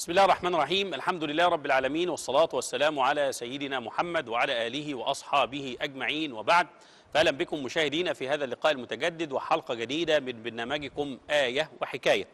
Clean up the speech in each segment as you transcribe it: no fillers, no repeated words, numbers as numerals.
بسم الله الرحمن الرحيم. الحمد لله رب العالمين، والصلاة والسلام على سيدنا محمد وعلى آله وأصحابه أجمعين، وبعد. فأهلا بكم مشاهدينا في هذا اللقاء المتجدد وحلقة جديدة من برنامجكم آية وحكاية.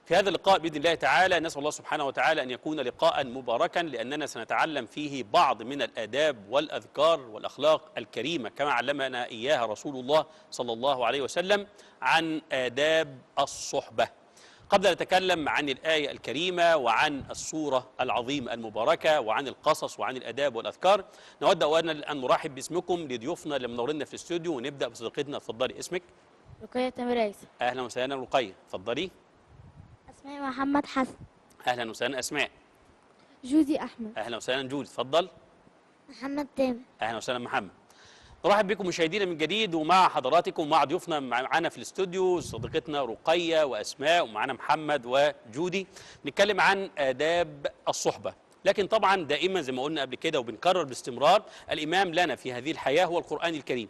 في هذا اللقاء بإذن الله تعالى نسأل الله سبحانه وتعالى أن يكون لقاء مباركا، لأننا سنتعلم فيه بعض من الآداب والأذكار والأخلاق الكريمة كما علمنا إياها رسول الله صلى الله عليه وسلم عن آداب الصحبة. قبل أن نتكلم عن الآية الكريمة وعن السورة العظيمة المباركة وعن القصص وعن الآداب والأذكار، نود أن نرحب باسمكم لضيوفنا اللي منورنا في الاستوديو، ونبدأ بصديقتنا. اتفضلي، اسمك؟ رقية تامر عيسى. أهلا وسهلا رقية، اتفضلي. أسماء محمد حسن. أهلا وسهلا أسماء. جودي أحمد. أهلا وسهلا جودي، اتفضل. محمد تامر. أهلا وسهلا محمد. نرحب بكم مشاهدينا من جديد، ومع حضراتكم ومع ضيوفنا معانا في الاستوديو صديقتنا رقية وأسماء، ومعانا محمد وجودي. نتكلم عن آداب الصحبة، لكن طبعا دائما زي ما قلنا قبل كده وبنكرر باستمرار، الإمام لنا في هذه الحياة هو القرآن الكريم،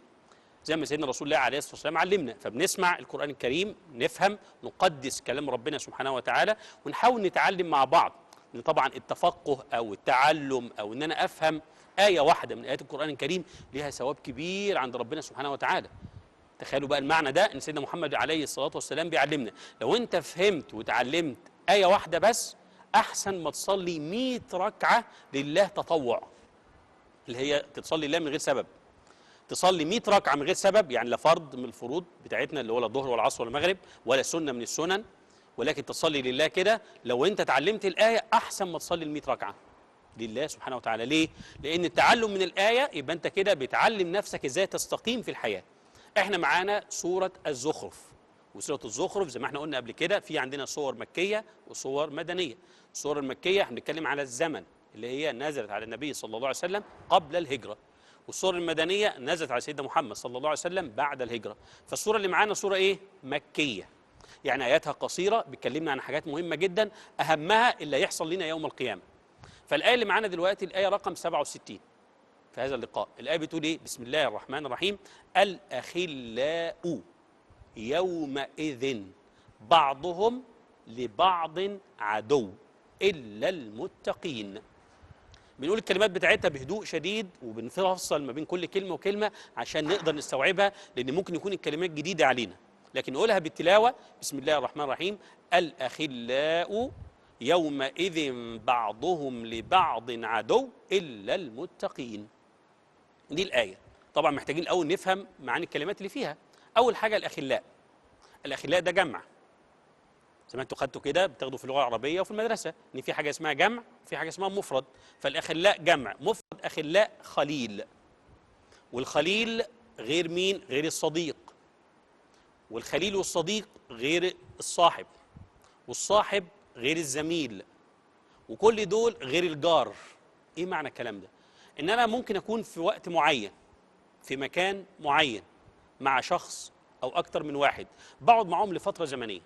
زي ما سيدنا رسول الله عليه الصلاة والسلام علمنا. فبنسمع القرآن الكريم، نفهم، نقدس كلام ربنا سبحانه وتعالى، ونحاول نتعلم مع بعض. لأن طبعا التفقه أو التعلم أو إن أنا أفهم آية واحدة من آيات القرآن الكريم لها ثواب كبير عند ربنا سبحانه وتعالى. تخيلوا بقى المعنى ده، إن سيدنا محمد عليه الصلاة والسلام بيعلمنا لو أنت فهمت وتعلمت آية واحدة بس، أحسن ما تصلي 100 ركعة لله تطوع، اللي هي تصلي لله من غير سبب. تصلي 100 ركعة من غير سبب، يعني لا فرض من الفروض بتاعتنا اللي هو لا الظهر ولا العصر ولا المغرب ولا سنة من السنن، ولكن تصلي لله كده. لو أنت تعلمت الآية أحسن ما تصلي 100 ركعة لله سبحانه وتعالى. ليه؟ لأن التعلم من الآية يبقى أنت كده بتعلم نفسك إزاي تستقيم في الحياة. إحنا معانا سورة الزخرف، وسورة الزخرف زي ما احنا قلنا قبل كده في عندنا صور مكية وصور مدنية. الصور المكية هنتكلم على الزمن اللي هي نزلت على النبي صلى الله عليه وسلم قبل الهجرة، والصور المدنية نزلت على سيدنا محمد صلى الله عليه وسلم بعد الهجرة. فالصورة اللي معانا صورة إيه؟ مكية، يعني آياتها قصيرة، بتكلمنا عن حاجات مهمة جدا، أهمها اللي هيحصل لنا يوم القيامة. فالآية اللي معانا دلوقتي الآية رقم 67 في هذا اللقاء. الآية بتقول إيه؟ بسم الله الرحمن الرحيم: الأخلاء يومئذ بعضهم لبعض عدو إلا المتقين. بنقول الكلمات بتاعتها بهدوء شديد، وبنفصل ما بين كل كلمة وكلمة عشان نقدر نستوعبها، لأن ممكن يكون الكلمات جديدة علينا، لكن نقولها بالتلاوة. بسم الله الرحمن الرحيم: الأخلاء يومئذ بعضهم لبعض عدو إلا المتقين. دي الآية. طبعا محتاجين الأول نفهم معاني الكلمات اللي فيها. أول حاجة الأخلاء. الأخلاء ده جمع، زي ما انتوا خدتوا كده بتاخدوا في اللغة العربية وفي المدرسة إن في حاجة اسمها جمع وفي حاجة اسمها مفرد. فالأخلاء جمع، مفرد أخلاء خليل، والخليل غير مين؟ غير الصديق، والخليل والصديق غير الصاحب، والصاحب غير الزميل، وكل دول غير الجار. ايه معنى الكلام ده؟ ان انا ممكن اكون في وقت معين في مكان معين مع شخص او اكتر من واحد، بقعد معاهم لفتره زمنيه.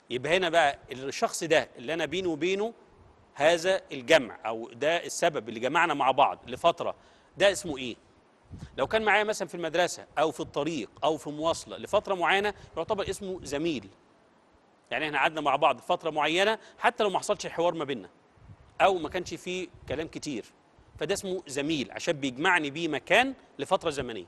يبقى هنا بقى الشخص ده اللي انا بيني وبينه هذا الجمع، او ده السبب اللي جمعنا مع بعض لفتره، ده اسمه ايه؟ لو كان معايا مثلا في المدرسه او في الطريق او في مواصله لفتره معينه، يعتبر اسمه زميل. يعني احنا قعدنا مع بعض فترة معينة حتى لو ما حصلش حوار ما بيننا أو ما كانش فيه كلام كتير، فده اسمه زميل عشان بيجمعني بيه مكان لفترة زمنية.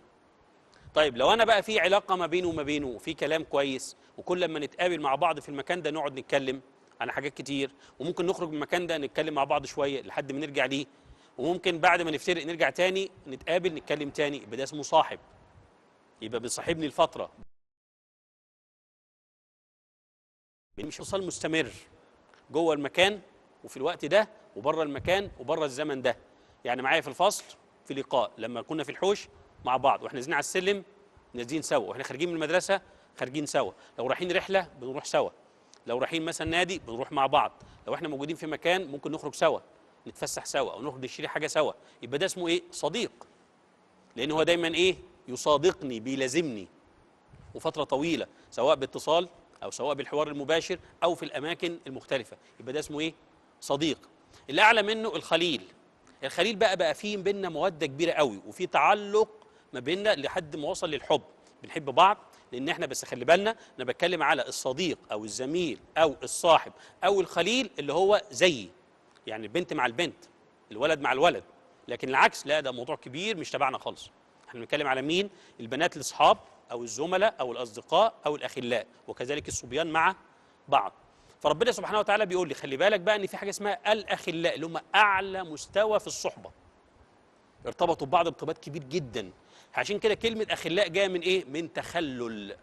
طيب لو أنا بقى في علاقة ما بينه وما بينه وفي كلام كويس، وكل لما نتقابل مع بعض في المكان ده نقعد نتكلم عن حاجات كتير، وممكن نخرج من المكان ده نتكلم مع بعض شوية لحد ما نرجع ليه، وممكن بعد ما نفترق نرجع تاني نتقابل نتكلم تاني، يبقى ده اسمه صاحب. يبقى بيصاحبني الفترة، مش اتصال مستمر جوه المكان وفي الوقت ده وبره المكان وبره الزمن ده. يعني معايا في الفصل في لقاء، لما كنا في الحوش مع بعض، واحنا نازلين على السلم نازلين سوا، واحنا خارجين من المدرسه خارجين سوا، لو رايحين رحله بنروح سوا، لو رايحين مثلا نادي بنروح مع بعض، لو احنا موجودين في مكان ممكن نخرج سوا نتفسح سوا او نخرج نشتري حاجه سوا. يبقى ده اسمه ايه؟ صديق. لان هو دايما ايه؟ يصادقني، بيلازمني وفتره طويله، سواء باتصال أو سواء بالحوار المباشر أو في الأماكن المختلفة. يبقى ده اسمه إيه؟ صديق. اللي أعلى منه الخليل. الخليل بقى فيه بيننا مودة كبيرة قوي، وفي تعلق ما بيننا لحد ما وصل للحب، بنحب بعض، لان احنا بس خلي بالنا انا بتكلم على الصديق او الزميل او الصاحب او الخليل اللي هو زيي، يعني البنت مع البنت، الولد مع الولد. لكن العكس لا، ده موضوع كبير مش تبعنا خالص. احنا بنتكلم على مين؟ البنات الاصحاب او الزملاء او الاصدقاء او الاخلاء، وكذلك الصبيان مع بعض. فربنا سبحانه وتعالى بيقول لي خلي بالك بقى ان في حاجه اسمها الاخلاء اللي هم اعلى مستوى في الصحبه، ارتبطوا ببعض ارتباط كبير جدا. عشان كده كلمه اخلاء جايه من ايه؟ من تخلل.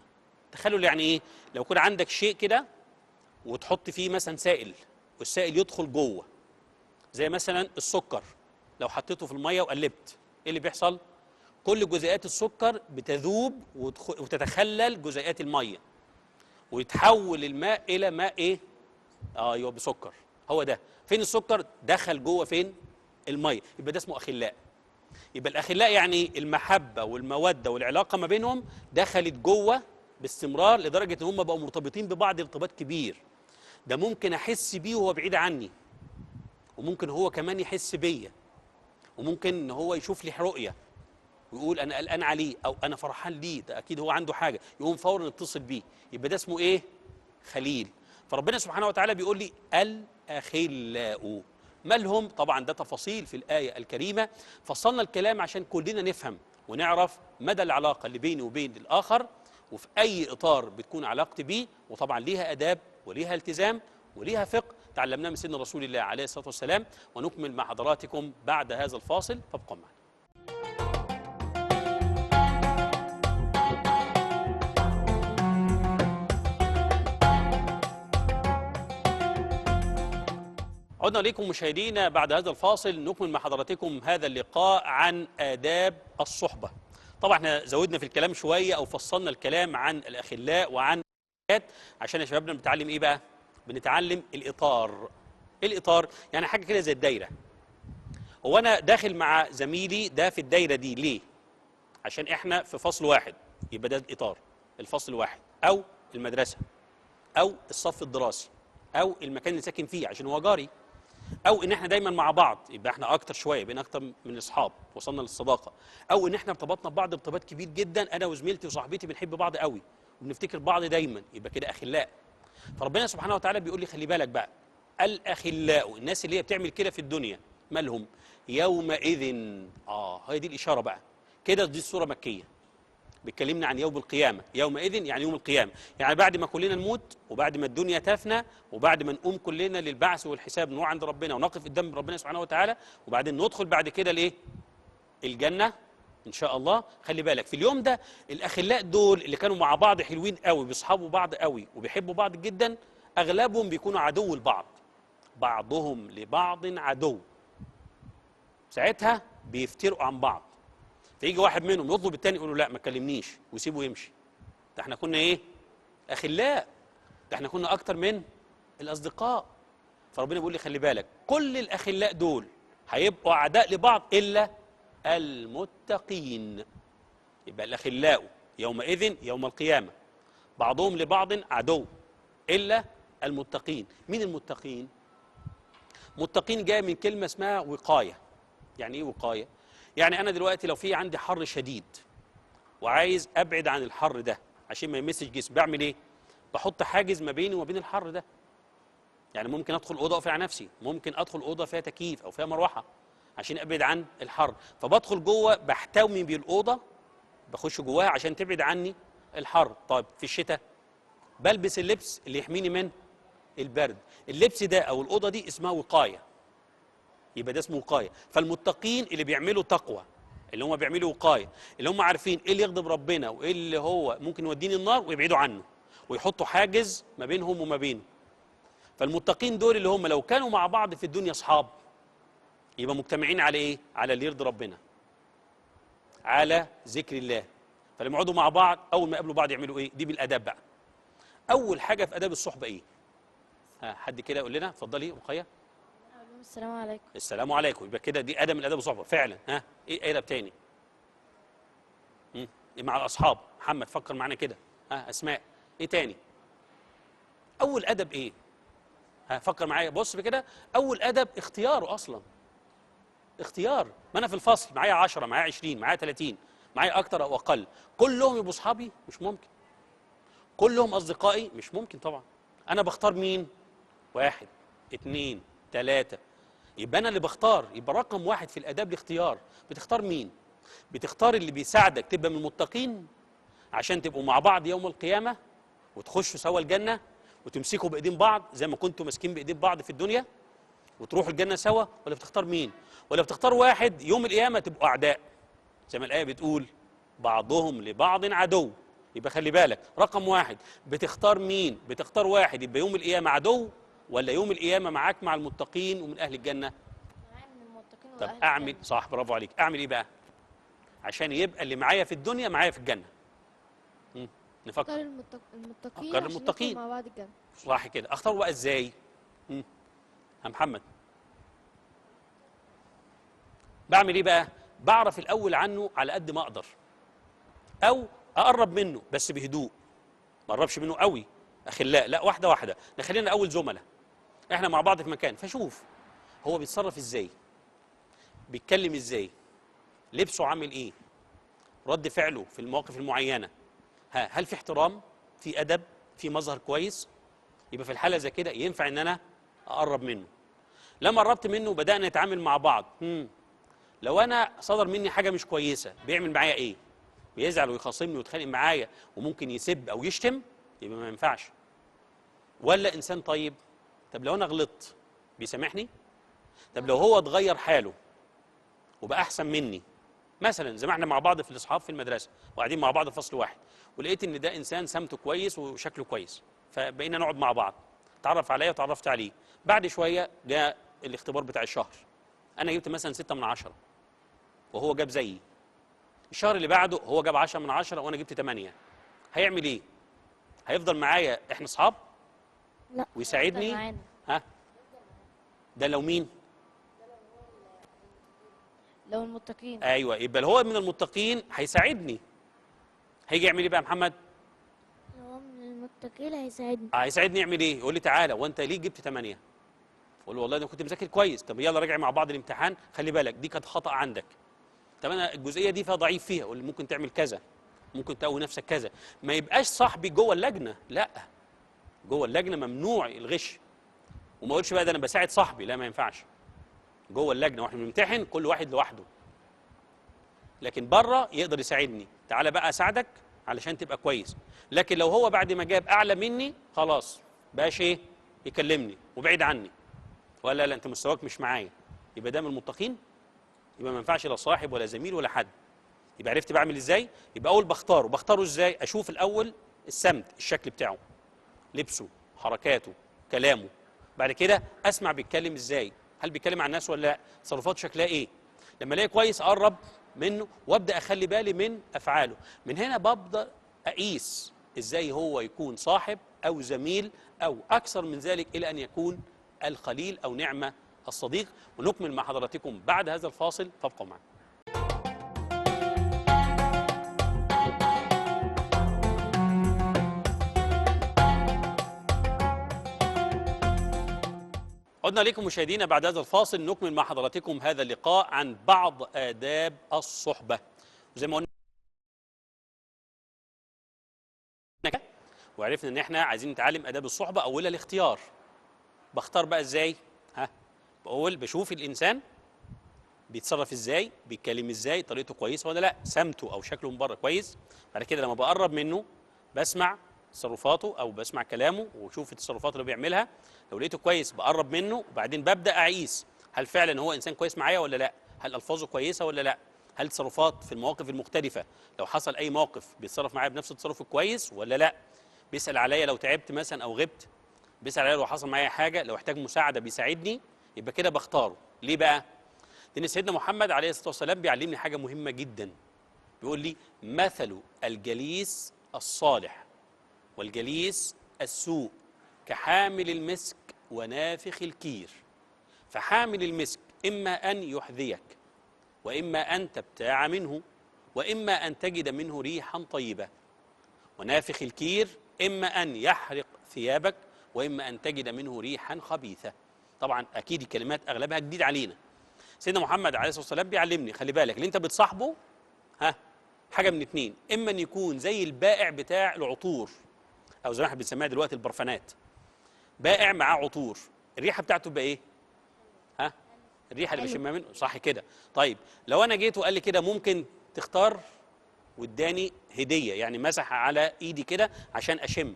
تخلل يعني ايه؟ لو كان عندك شيء كده وتحط فيه مثلا سائل، والسائل يدخل جوه، زي مثلا السكر، لو حطيته في الميه وقلبت ايه اللي بيحصل؟ كل جزيئات السكر بتذوب وتتخلل جزيئات الميه، ويتحول الماء الى ماء ايه؟ ايوه بسكر. هو ده. فين السكر؟ دخل جوه فين؟ الميه. يبقى ده اسمه اخلاء. يبقى الاخلاء يعني المحبه والموده والعلاقه ما بينهم دخلت جوه باستمرار لدرجه ان هم بقوا مرتبطين ببعض ارتباط كبير. ده ممكن احس بيه وهو بعيد عني، وممكن هو كمان يحس بيا، وممكن ان هو يشوف لي رؤيه ويقول انا قلقان عليه او انا فرحان ليه، ده اكيد هو عنده حاجه، يقوم فورا يتصل بيه. يبقى ده اسمه ايه؟ خليل. فربنا سبحانه وتعالى بيقول لي الاخلاء مالهم. طبعا ده تفاصيل في الايه الكريمه، فصلنا الكلام عشان كلنا نفهم ونعرف مدى العلاقه اللي بيني وبين الاخر، وفي اي اطار بتكون علاقتي بيه. وطبعا ليها اداب وليها التزام وليها فقه تعلمناه من سيدنا رسول الله عليه الصلاه والسلام. ونكمل مع حضراتكم بعد هذا الفاصل، فابقوا معنا. عدنا إليكم مشاهدينا بعد هذا الفاصل، نكمل مع حضراتكم هذا اللقاء عن آداب الصحبة. طبعا احنا زودنا في الكلام شوية أو فصلنا الكلام عن الأخلاء وعن عشان يا شبابنا بنتعلم إيه بقى؟ بنتعلم الإطار. الإطار يعني حاجة كده زي الدايرة. هو أنا داخل مع زميلي ده في الدايرة دي ليه؟ عشان احنا في فصل واحد، يبقى ده الإطار، الفصل الواحد، أو المدرسة، أو الصف الدراسي، أو المكان اللي ساكن فيه عشان هو جاري، او ان احنا دايما مع بعض يبقى احنا اكتر شويه، بين اكتر من اصحاب وصلنا للصداقه، او ان احنا ارتبطنا ببعض ارتباط كبير جدا، انا وزميلتي وصاحبتي بنحب بعض قوي وبنفتكر بعض دايما، يبقى كده اخلاء. فربنا سبحانه وتعالى بيقول لي خلي بالك بقى، الاخلاء الناس اللي هي بتعمل كده في الدنيا مالهم؟ يومئذ. هي دي الاشاره بقى كده. دي السوره مكيه بيتكلمنا عن يوم القيامة. يومئذ يعني يوم القيامة، يعني بعد ما كلنا نموت وبعد ما الدنيا تفنى وبعد ما نقوم كلنا للبعث والحساب، نروح عند ربنا ونقف قدام ربنا سبحانه وتعالى، وبعدين ندخل بعد كده الايه؟ الجنة إن شاء الله. خلي بالك في اليوم ده الأخلاء دول اللي كانوا مع بعض حلوين قوي، بيصحبوا بعض قوي وبيحبوا بعض جدا، أغلبهم بيكونوا عدو لبعض، بعضهم لبعض عدو. ساعتها بيفترقوا عن بعض، فيجي واحد منهم يطلب التاني يقول له لا ما تكلمنيش ويسيبه يمشي. ده احنا كنا ايه؟ اخلاء. ده احنا كنا اكتر من الاصدقاء. فربنا بيقول لي خلي بالك كل الاخلاء دول هيبقوا اعداء لبعض الا المتقين. يبقى الاخلاء يومئذ يوم القيامه بعضهم لبعض عدو الا المتقين. مين المتقين؟ متقين جاي من كلمه اسمها وقايه. يعني ايه وقايه؟ يعني أنا دلوقتي لو في عندي حر شديد وعايز أبعد عن الحر ده عشان ما يمسش جسمي، بعمل إيه؟ بحط حاجز ما بيني وما بين الحر ده. يعني ممكن أدخل أوضة أقفل على نفسي، ممكن أدخل أوضة فيها تكييف أو فيها مروحة عشان أبعد عن الحر، فبدخل جوه بحتوي بالأوضة، بخش جواها عشان تبعد عني الحر. طيب في الشتاء بلبس اللبس اللي يحميني من البرد. اللبس ده أو الأوضة دي اسمها وقاية، يبقى ده اسمه وقايه. فالمتقين اللي بيعملوا تقوى، اللي هم بيعملوا وقايه، اللي هم عارفين ايه اللي يغضب ربنا وايه اللي هو ممكن يوديني النار ويبعدوا عنه ويحطوا حاجز ما بينهم وما بينه. فالمتقين دول اللي هم لو كانوا مع بعض في الدنيا اصحاب، يبقى مجتمعين على ايه؟ على اللي يرضي ربنا، على ذكر الله. فلما يقعدوا مع بعض اول ما يقابلوا بعض يعملوا ايه؟ دي بالاداب بقى. اول حاجه في اداب الصحبه ايه؟ حد كده يقول لنا؟ اتفضلي رقيه. السلام عليكم. السلام عليكم. يبقى كده دي ادب من اداب الصحبه فعلا. ايه ادب تاني؟ مع الاصحاب. محمد فكر معانا كده. اسماء ايه تاني؟ اول ادب ايه؟ فكر معايا. بص كده، اول ادب اختياره اصلا. اختيار. ما انا في الفصل معايا 10 معايا 20 معايا 30، معايا اكتر او اقل، كلهم يبقوا اصحابي؟ مش ممكن. كلهم اصدقائي؟ مش ممكن طبعا. انا بختار مين؟ واحد، اتنين، تلاتة. يبقى انا اللي بختار. يبقى رقم واحد في الاداب الاختيار. بتختار مين؟ بتختار اللي بيساعدك تبقى من المتقين عشان تبقوا مع بعض يوم القيامة وتخشوا سوا الجنة وتمسكوا بايدين بعض زي ما كنتوا ماسكين بايدين بعض في الدنيا وتروحوا الجنة سوا، ولا بتختار مين؟ ولا بتختار واحد يوم القيامة تبقوا أعداء زي ما الآية بتقول بعضهم لبعض عدو؟ يبقى خلي بالك، رقم واحد بتختار مين؟ بتختار واحد يبقى يوم القيامة عدو، ولا يوم القيامة معاك مع المتقين ومن أهل الجنة؟ معايا من المتقين طب واهل أعمل الجنة. صح، برافو عليك. أعمل إيه بقى عشان يبقى اللي معايا في الدنيا معايا في الجنة؟ اختار نفكر. المتقين أختار عشان المتقين. ندخل مع بعض الجنة. صح كده. أختار بقى إزاي؟ يا محمد بعمل ايه بقى؟ بعرف الاول عنه على قد ما اقدر، او اقرب منه بس بهدوء، ما اقربش منه قوي اخلاء، لا، واحده واحده، نخلينا اول زملاء احنا مع بعض في مكان، فشوف هو بيتصرف ازاي، بيتكلم ازاي، لبسه عامل ايه، رد فعله في المواقف المعينه، هل في احترام، في ادب، في مظهر كويس؟ يبقى في الحاله زي كده ينفع ان انا اقرب منه. لما قربت منه وبدانا نتعامل مع بعض، لو انا صدر مني حاجه مش كويسه بيعمل معايا ايه؟ بيزعل ويخاصمني ويتخانق معايا وممكن يسب او يشتم، يبقى ما ينفعش. ولا انسان طيب؟ طب لو انا غلطت بيسامحني؟ طب لو هو اتغير حاله وبقى احسن مني، مثلا زي ما احنا مع بعض في الاصحاب في المدرسه وقاعدين مع بعض في فصل واحد، ولقيت ان ده انسان سمته كويس وشكله كويس، فبقينا نقعد مع بعض، اتعرف عليا وتعرفت عليه، بعد شويه جاء الاختبار بتاع الشهر، انا جبت مثلا 6 من 10 وهو جاب زيي، الشهر اللي بعده هو جاب 10 من 10 وانا جبت 8، هيعمل ايه؟ هيفضل معايا احنا اصحاب لا، هيفضل ويساعدني؟ معانا. ها؟ ده لو مين؟ لو المتقين. ايوه، يبقى هو من المتقين هيساعدني. هيجي يعمل ايه بقى يا محمد؟ لو هو من المتقين هيساعدني. هيساعدني يعمل ايه؟ يقول لي تعالى وانت ليه جبت 8؟ اقول له والله انا كنت مذاكر كويس. طب يلا راجع مع بعض الامتحان، خلي بالك دي كانت خطأ عندك. طب انا الجزئيه دي فيها ضعيف فيها، اقول له ممكن تعمل كذا، ممكن تقوي نفسك كذا. ما يبقاش صاحبي جوه اللجنه، لا، جوه اللجنه ممنوع الغش. وما اقولش بقى ده انا بساعد صاحبي، لا، ما ينفعش. جوه اللجنه واحنا بنمتحن كل واحد لوحده، لكن بره يقدر يساعدني، تعالى بقى اساعدك علشان تبقى كويس. لكن لو هو بعد ما جاب اعلى مني خلاص بقاش ايه؟ يكلمني وبعيد عني، ولا لا انت مستواك مش معايا، يبقى ده من المتقين؟ يبقى ما ينفعش لا صاحب ولا زميل ولا حد. يبقى عرفت بعمل ازاي؟ يبقى اول بختاره ازاي؟ اشوف الاول السمت، الشكل بتاعه، لبسه، حركاته، كلامه. بعد كده اسمع بيتكلم ازاي، هل بيتكلم عن الناس ولا لا، تصرفاته شكلها ايه. لما الاقي كويس اقرب منه وابدا اخلي بالي من افعاله. من هنا ببدا اقيس ازاي هو يكون صاحب او زميل او اكثر من ذلك الى ان يكون الخليل او نعمه الصديق. ونكمل مع حضراتكم بعد هذا الفاصل، فابقوا معنا. عدنا لكم مشاهدينا بعد هذا الفاصل، نكمل مع حضراتكم هذا اللقاء عن بعض آداب الصحبة. وزي ما قلنا وعرفنا ان احنا عايزين نتعلم آداب الصحبة، اولها الاختيار. بختار بقى ازاي؟ بقول بشوف الانسان بيتصرف ازاي، بيتكلم ازاي، طريقته كويسه ولا لا، سمته او شكله من بره كويس. بعد كده لما بقرب منه بسمع تصرفاته او بسمع كلامه وشوف التصرفات اللي بيعملها، لو لقيته كويس بقرب منه وبعدين ببدا اقيس هل فعلا هو انسان كويس معايا ولا لا، هل الفاظه كويسه ولا لا، هل تصرفات في المواقف المختلفه لو حصل اي موقف بيتصرف معايا بنفس التصرف الكويس ولا لا، بيسال عليا لو تعبت مثلا او غبت، بيسال عليا لو حصل معايا حاجه، لو احتاج مساعده بيساعدني. يبقى كده بختاره. ليه بقى؟ لأن سيدنا محمد عليه الصلاة والسلام بيعلمني حاجة مهمة جدا، بيقول لي مثل الجليس الصالح والجليس السوء كحامل المسك ونافخ الكير، فحامل المسك إما أن يحذيك وإما أن تبتاع منه وإما أن تجد منه ريحا طيبة، ونافخ الكير إما أن يحرق ثيابك وإما أن تجد منه ريحا خبيثة. طبعا أكيد الكلمات أغلبها جديد علينا. سيدنا محمد عليه الصلاة والسلام بيعلمني خلي بالك اللي انت بتصاحبه حاجه من اتنين، اما ان يكون زي البائع بتاع العطور، او زي ما احنا بنسميها دلوقتي البرفانات، بائع معاه عطور، الريحه بتاعته تبقى ايه؟ ها؟ الريحه اللي حلو. بشمها منه، صح كده؟ طيب لو انا جيت وقال لي كده ممكن تختار، واداني هديه، يعني مسح على ايدي كده عشان اشم،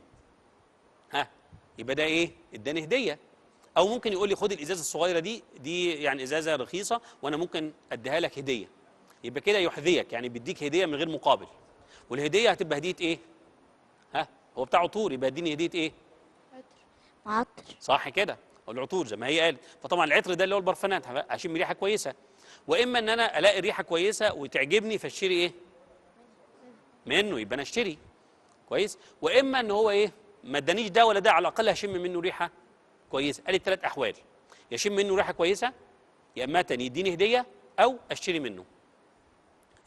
ها؟ يبقى ده ايه؟ اداني هديه. او ممكن يقول لي خد الازازه الصغيره دي يعني ازازه رخيصه وانا ممكن اديها لك هديه، يبقى كده يحذيك، يعني بيديك هديه من غير مقابل. والهديه هتبقى هديه ايه؟ ها؟ هو بتاع عطور، يبقى اديني هديه ايه؟ عطر. صح كده؟ العطور زي ما هي قالت. فطبعا العطر ده اللي هو البرفانات، هشم ريحه كويسه. واما ان انا الاقي ريحه كويسه وتعجبني فاشتري ايه؟ منه، يبقى انا اشتري. كويس؟ واما ان هو ايه؟ ما ادانيش ده ولا ده، على الاقل هشم منه ريحه كويسه. قال الثلاث احوال، يشم منه ريحه كويسه، يا اما يديني هديه، او اشتري منه.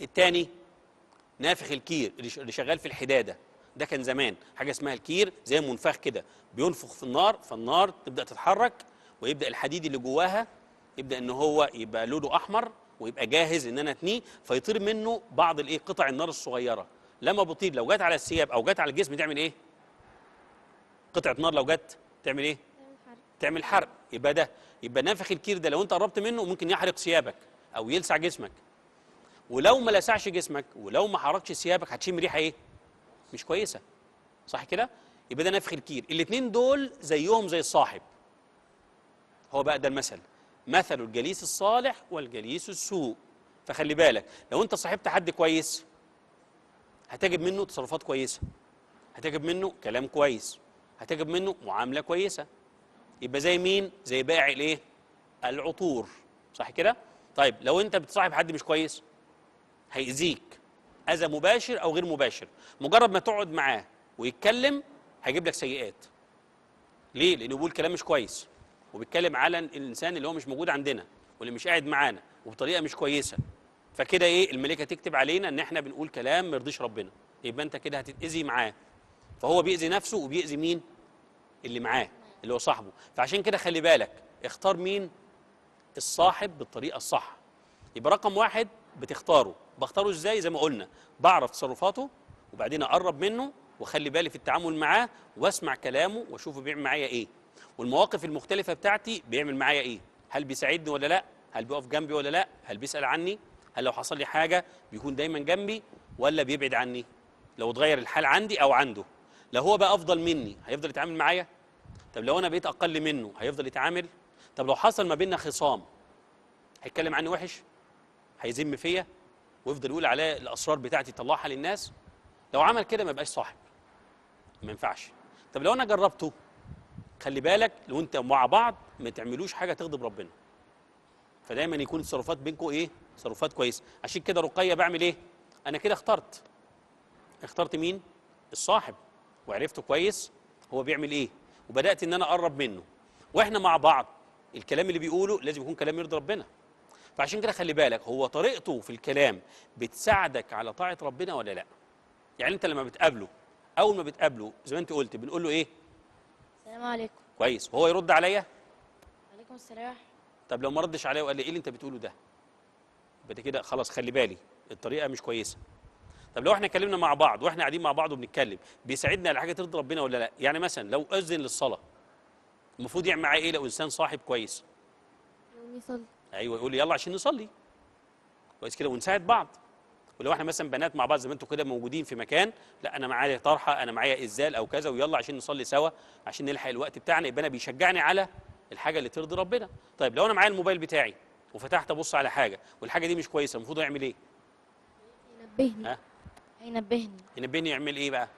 الثاني نافخ الكير، اللي شغال في الحداده، ده كان زمان حاجه اسمها الكير، زي منفخ كده، بينفخ في النار، فالنار تبدا تتحرك، ويبدا الحديد اللي جواها يبدا ان هو يبقى لونه احمر، ويبقى جاهز ان انا اتنيه، فيطير منه بعض الايه، قطع النار الصغيره. لما بتطير لو جت على الثياب او جت على الجسم تعمل ايه؟ قطعه نار لو جت تعمل ايه؟ تعمل حرق. يبقى ده، يبقى نافخ الكير ده لو انت قربت منه ممكن يحرق ثيابك او يلسع جسمك. ولو ما لسعش جسمك ولو ما حركش ثيابك هتشم ريحه ايه؟ مش كويسه. صح كده؟ يبقى ده نفخ الكير. الاثنين دول زيهم زي الصاحب. هو بقى ده المثل، مثل الجليس الصالح والجليس السوء. فخلي بالك، لو انت صاحبت حد كويس هتجد منه تصرفات كويسه، هتجد منه كلام كويس، هتجد منه معامله كويسه. يبقى زي مين؟ زي بائع الايه؟ العطور. صح كده؟ طيب لو انت بتصاحب حد مش كويس هيأذيك اذى مباشر او غير مباشر. مجرد ما تقعد معاه ويتكلم هيجيب لك سيئات. ليه؟ لانه بيقول كلام مش كويس، وبيتكلم على الانسان اللي هو مش موجود عندنا واللي مش قاعد معانا وبطريقه مش كويسه. فكده ايه؟ الملائكه تكتب علينا ان احنا بنقول كلام ما يرضيش ربنا، يبقى انت كده هتتاذي معاه. فهو بيأذي نفسه وبيأذي مين؟ اللي معاه، اللي هو صاحبه. فعشان كده خلي بالك، اختار مين؟ الصاحب بالطريقه الصح. يبقى رقم واحد بتختاره، بختاره ازاي؟ زي ما قلنا، بعرف تصرفاته وبعدين اقرب منه واخلي بالي في التعامل معاه واسمع كلامه واشوفه بيعمل معايا ايه، والمواقف المختلفه بتاعتي بيعمل معايا ايه، هل بيساعدني ولا لا، هل بيقف جنبي ولا لا، هل بيسأل عني، هل لو حصل لي حاجه بيكون دايما جنبي ولا بيبعد عني، لو اتغير الحال عندي او عنده. لو هو بقى افضل مني هيفضل يتعامل معايا؟ طب لو انا بقيت اقل منه هيفضل يتعامل؟ طب لو حصل ما بيننا خصام هيتكلم عني وحش؟ هيذم فيا ويفضل يقول عليا الاسرار بتاعتي يطلعها للناس؟ لو عمل كده ما يبقاش صاحب، ما ينفعش. طب لو انا جربته، خلي بالك لو انت مع بعض ما تعملوش حاجه تغضب ربنا، فدايما يكون التصرفات بينكم ايه؟ تصرفات كويسه. عشان كده رقيه بعمل ايه؟ انا كده اخترت مين؟ الصاحب، وعرفته كويس هو بيعمل ايه، وبدات ان انا اقرب منه، واحنا مع بعض الكلام اللي بيقوله لازم يكون كلام يرضي ربنا. فعشان كده خلي بالك، هو طريقته في الكلام بتساعدك على طاعه ربنا ولا لا؟ يعني انت لما بتقابله، اول ما بتقابله زي ما انت قلت بنقول له ايه؟ السلام عليكم. كويس، وهو يرد عليا. عليكم السلام. طب لو ما ردش عليا وقال لي ايه اللي انت بتقوله ده، يبقى كده خلاص خلي بالي الطريقه مش كويسه. طب لو احنا اتكلمنا مع بعض واحنا قاعدين مع بعض وبنتكلم، بيساعدنا على حاجه ترضي ربنا ولا لا؟ يعني مثلا لو اذن للصلاه المفروض يعمل معايا ايه لو انسان صاحب كويس؟ يوم يصلي. ايوه، يقول لي يلا عشان نصلي. كويس كده، ونساعد بعض. ولو احنا مثلا بنات مع بعض زي ما انتوا كده موجودين في مكان، لا انا معايا طرحه، انا معايا ازال او كذا، ويلا عشان نصلي سوا عشان نلحق الوقت بتاعنا، يبقى انا بيشجعني على الحاجه اللي ترضي ربنا. طيب لو انا معايا الموبايل بتاعي وفتحت ابص على حاجه والحاجه دي مش كويسه، المفروض اعمل ايه؟ ينبهني. ها؟ هينبهني. ينبهني يعمل ايه بقى؟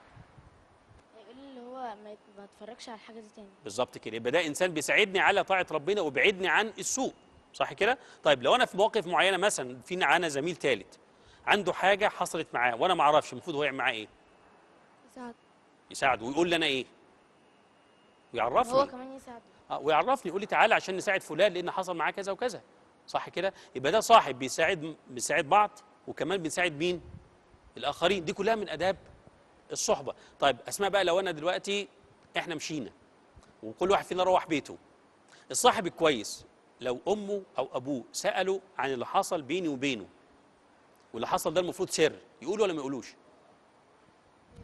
هيقول لي اللي هو ما تتفرجش على الحاجه دي تاني. بالظبط كده، يبقى ده انسان بيساعدني على طاعه ربنا وبيبعدني عن السوء. صح كده؟ طيب لو انا في مواقف معينه، مثلا في معانا زميل ثالث عنده حاجه حصلت معاه وانا ما اعرفش، المفروض هو يعمل معاه ايه؟ يساعد. يساعده ويقول لي انا ايه؟ هو ويعرفني. كمان يساعد. ويعرفني يقول لي تعالى عشان نساعد فلان لان حصل معاه كذا وكذا. صح كده؟ يبقى ده صاحب بيساعد بعض، وكمان بنساعد مين؟ الاخرين. دي كلها من اداب الصحبه. طيب اسماء بقى، لو انا دلوقتي احنا مشينا وكل واحد فينا روح بيته، الصاحب الكويس لو امه او ابوه سالوا عن اللي حصل بيني وبينه واللي حصل ده المفروض سر، يقولوا ولا ما يقولوش؟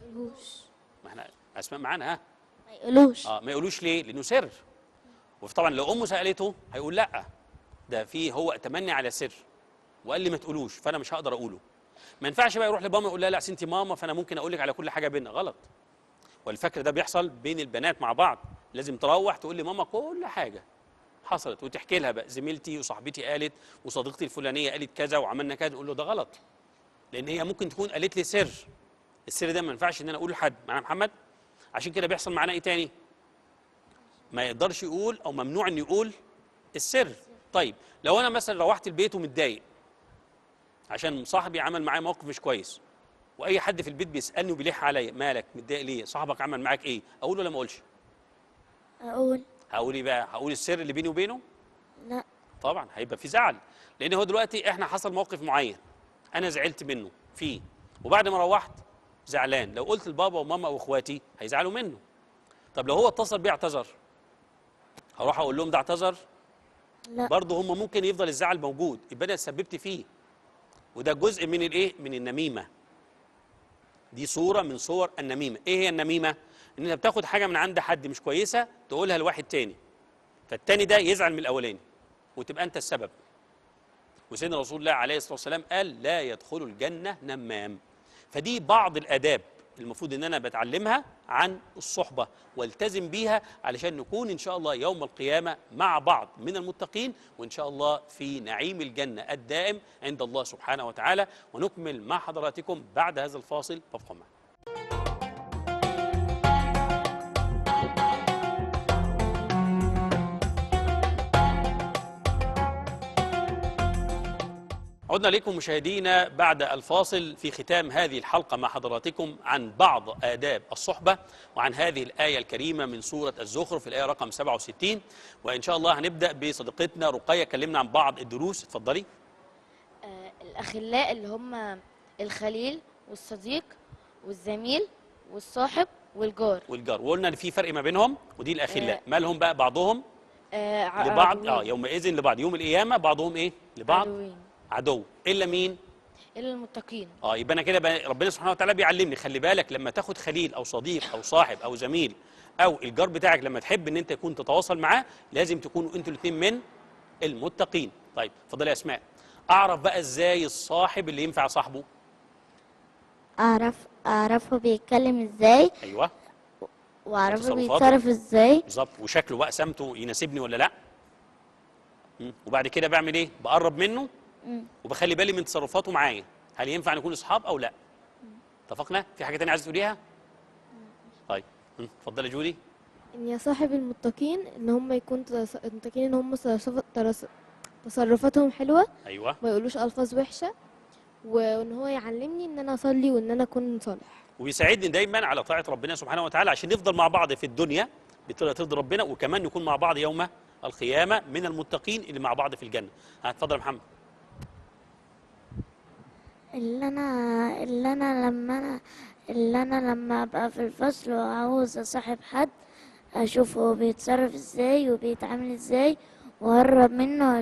ما يقولوش. ما احنا اسماء معانا ها. ما يقولوش. ما يقولوش ليه؟ لانه سر. وطبعا لو امه سالته هيقول لا، ده في هو تمني على سر وقال لي ما تقولوش، فانا مش هقدر اقوله. ما ينفعش بقى يروح لماما يقول لها لا أصل انت ماما فانا ممكن اقول لك على كل حاجه بينا، غلط. والفكر ده بيحصل بين البنات مع بعض، لازم تروح تقول لماما كل حاجه حصلت وتحكي لها بقى زميلتي وصاحبتي قالت وصديقتي الفلانيه قالت كذا وعملنا كذا، نقول له ده غلط. لان هي ممكن تكون قالت لي سر، السر ده ما ينفعش ان انا اقوله لحد. معانا محمد؟ عشان كده بيحصل معانا ايه تاني؟ ما يقدرش يقول او ممنوع انه يقول السر. طيب لو انا مثلا روحت البيت ومتضايق عشان صاحبي عمل معايا موقف مش كويس، واي حد في البيت بيسالني وبيلح عليا مالك متضايق ليه؟ صاحبك عمل معاك ايه؟ اقول ولا ما اقولش؟ اقول. هقول ايه بقى؟ هقول السر اللي بيني وبينه؟ لا. طبعا هيبقى في زعل، لان هو دلوقتي احنا حصل موقف معين انا زعلت منه فيه، وبعد ما روحت زعلان، لو قلت لبابا وماما واخواتي هيزعلوا منه. طب لو هو اتصل بيه اعتذر، هروح اقول لهم ده اعتذر؟ لا. برضه هم ممكن يفضل الزعل موجود، يبقى انا سببت فيه، وده جزء من الايه؟ من النميمه. دي صوره من صور النميمه. ايه هي النميمه؟ ان انت بتاخد حاجه من عند حد مش كويسه تقولها لواحد تاني، فالتاني ده يزعل من الاولاني وتبقى انت السبب. وسيدنا رسول الله عليه الصلاه والسلام قال لا يدخل الجنه نمام. فدي بعض الاداب المفروض ان انا بتعلمها عن الصحبه والتزم بيها علشان نكون ان شاء الله يوم القيامه مع بعض من المتقين، وان شاء الله في نعيم الجنه الدائم عند الله سبحانه وتعالى. ونكمل مع حضراتكم بعد هذا الفاصل، فابقوا معنا. عدنا لكم مشاهدينا بعد الفاصل في ختام هذه الحلقة مع حضراتكم عن بعض آداب الصحبة وعن هذه الآية الكريمة من سورة الزخرف في الآية رقم 67. وإن شاء الله هنبدأ بصديقتنا رقية، كلمنا عن بعض الدروس، اتفضلي. الأخلاء اللي هم الخليل والصديق والزميل والصاحب والجار. والجار، وقلنا ان في فرق ما بينهم، ودي الأخلاء مالهم بقى بعضهم لبعض عدوين. يومئذ لبعض، يوم القيامة بعضهم ايه لبعض؟ عدوين. عدو، إلا مين؟ إلا المتقين. يبقى انا كده ربنا سبحانه وتعالى بيعلمني خلي بالك لما تاخد خليل او صديق او صاحب او زميل او الجار بتاعك، لما تحب ان انت تكون تتواصل معاه لازم تكونوا انتوا الاثنين من المتقين. طيب اتفضلي يا اسماء. اعرف بقى ازاي الصاحب اللي ينفع صاحبه؟ اعرفه بيتكلم ازاي. ايوه. واعرفه وتصرفاته. بيتصرف ازاي. بالظبط. وشكله بقى سمته يناسبني ولا لا؟ وبعد كده بعمل ايه؟ بقرب منه وبخلي بالي من تصرفاته معايا، هل ينفع نكون اصحاب او لا؟ اتفقنا؟ في حاجه ثانيه عايزه تقوليها؟ طيب اتفضلي يا جودي. ان يصاحب المتقين ان هم يكونوا متقين، ان هم تصرفاتهم حلوه، ايوه. ما يقولوش الفاظ وحشه، وان هو يعلمني ان انا اصلي وان انا اكون صالح. وبيساعدني دايما على طاعه ربنا سبحانه وتعالى عشان نفضل مع بعض في الدنيا بطريقه ترضي ربنا، وكمان نكون مع بعض يوم القيامه من المتقين اللي مع بعض في الجنه. اتفضل يا محمد. اللي انا لما ابقى في الفصل وعاوز اصاحب حد، اشوفه هو بيتصرف ازاي وبيتعامل ازاي، واقرب منه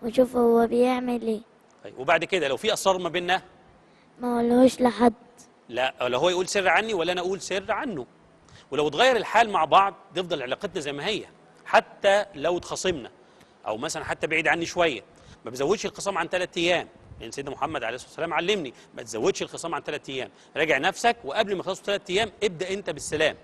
واشوف هو بيعمل ايه. طيب وبعد كده لو في اسرار ما بيننا، ما اقولهوش لحد. لا، ولا هو يقول سر عني ولا انا اقول سر عنه. ولو اتغير الحال مع بعض تفضل علاقتنا زي ما هي، حتى لو اتخاصمنا او مثلا حتى بعيد عني شويه، ما بزودش الخصام عن 3 ايام، لان سيدنا محمد عليه الصلاه والسلام علمني ما تزودش الخصام عن 3 ايام، راجع نفسك وقبل ما يخلصوا 3 ايام ابدا انت بالسلام،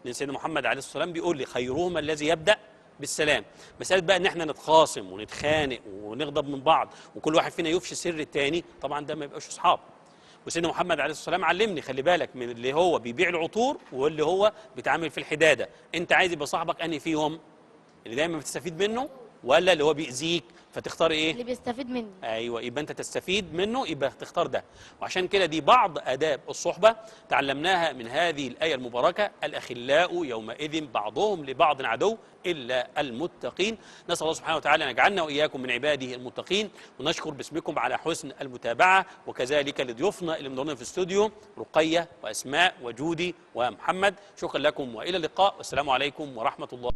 لان سيدنا محمد عليه الصلاه والسلام بيقول لي خيرهما الذي يبدا بالسلام. مساله بقى ان احنا نتخاصم ونتخانق ونغضب من بعض وكل واحد فينا يفشي سر الثاني، طبعا ده ما يبقاش اصحاب. وسيدنا محمد عليه الصلاه والسلام علمني خلي بالك من اللي هو بيبيع العطور واللي هو بيتعامل في الحداده، انت عايز يبقى صاحبك انهي فيهم؟ اللي دايما بتستفيد منه ولا اللي هو بيأذيك فتختار ايه؟ اللي بيستفيد مني. ايوه، يبقى انت تستفيد منه يبقى تختار ده. وعشان كده دي بعض آداب الصحبة تعلمناها من هذه الآية المباركة، الأخلاء يومئذ بعضهم لبعض عدو إلا المتقين. نسأل الله سبحانه وتعالى أن يجعلنا وإياكم من عباده المتقين، ونشكر باسمكم على حسن المتابعة، وكذلك لضيوفنا اللي منورنا في الاستوديو رقية وأسماء وجودي ومحمد. شكرا لكم وإلى اللقاء، والسلام عليكم ورحمة الله.